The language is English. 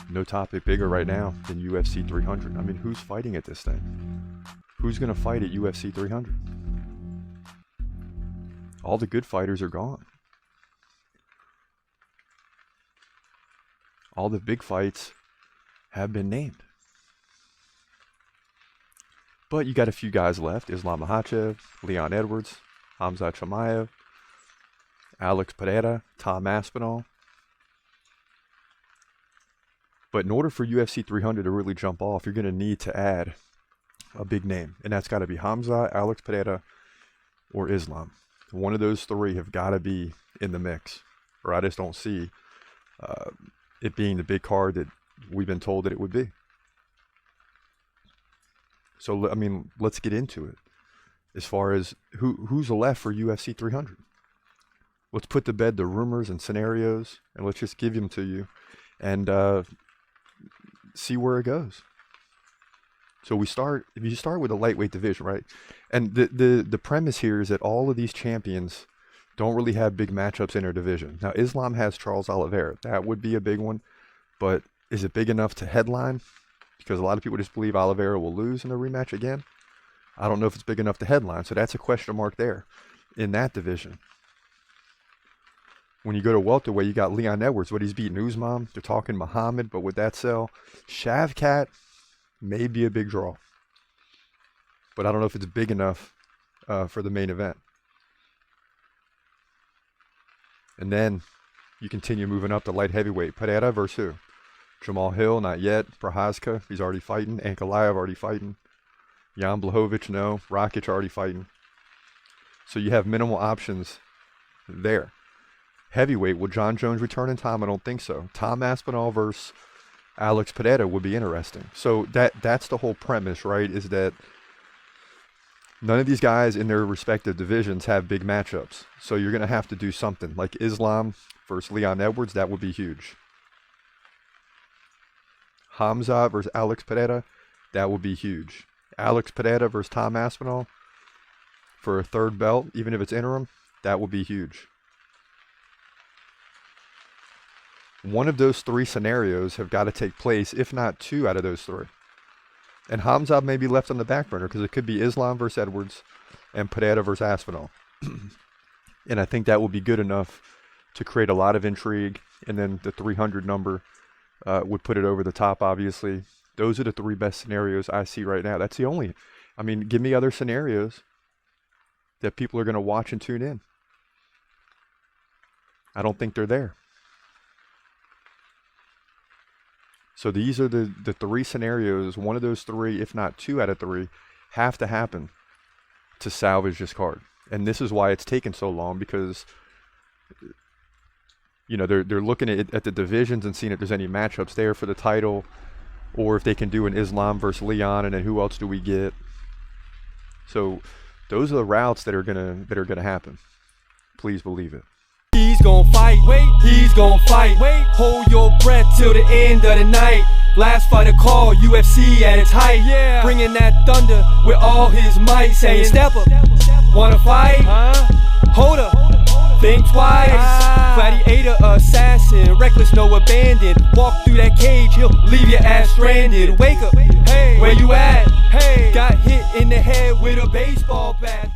No topic bigger right now than UFC 300. I mean, who's fighting at this thing? Who's going to fight at UFC 300? All the good fighters are gone. All the big fights have been named. But you got a few guys left. Islam Makhachev, Leon Edwards, Khamzat Chimaev, Alex Pereira, Tom Aspinall. But in order for UFC 300 to really jump off, you're going to need to add a big name. And that's got to be Khamzat, Alex Pereira, or Islam. One of those three have got to be in the mix. Or I just don't see it being the big card that we've been told that it would be. So, I mean, let's get into it. As far as who's left for UFC 300. Let's put to bed the rumors and scenarios, and let's just give them to you and see where it goes. So if you start with the lightweight division, right? And the premise here is that all of these champions don't really have big matchups in their division. Now, Islam has Charles Oliveira. That would be a big one. But is it big enough to headline? Because a lot of people just believe Oliveira will lose in the rematch again. I don't know if it's big enough to headline. So that's a question mark there in that division. When you go to welterweight, you got Leon Edwards, but he's beating Usman. They're talking Muhammad, but would that sell? Shavkat may be a big draw. But I don't know if it's big enough for the main event. And then you continue moving up to light heavyweight. Pereira versus who? Jamal Hill, not yet. Prochazka, he's already fighting. Ankalaev already fighting. Jan Blachowicz, no. Rakic already fighting. So you have minimal options there. Heavyweight, will John Jones return in time? I don't think so. Tom Aspinall versus Alex Pereira would be interesting. So that's the whole premise, right? Is that none of these guys in their respective divisions have big matchups. So you're going to have to do something. Like Islam versus Leon Edwards, that would be huge. Khamzat versus Alex Pereira, that would be huge. Alex Pereira versus Tom Aspinall for a third belt, even if it's interim, that would be huge. One of those three scenarios have got to take place, if not two out of those three. And Khamzat may be left on the back burner because it could be Islam versus Edwards and Pereira versus Aspinall. And I think that will be good enough to create a lot of intrigue. And then the 300 number would put it over the top, obviously. Those are the three best scenarios I see right now. That's the only. I mean, give me other scenarios that people are going to watch and tune in. I don't think they're there. So these are the three scenarios. One of those three, if not two out of three, have to happen to salvage this card. And this is why it's taken so long, because you know they're looking at the divisions and seeing if there's any matchups there for the title, or if they can do an Islam versus Leon, and then who else do we get? So those are the routes that are gonna happen. Please believe it. He's gon' fight, wait, he's gon' fight, wait. Hold your breath till the end of the night. Last fight of call, UFC at its height. Yeah. Bringing that thunder with all his might. Saying step up, wanna fight? Hold up, think twice. Gladiator, assassin, reckless, no abandon. Walk through that cage, he'll leave your ass stranded. Wake up, hey, where you at? Hey, got hit in the head with a baseball bat.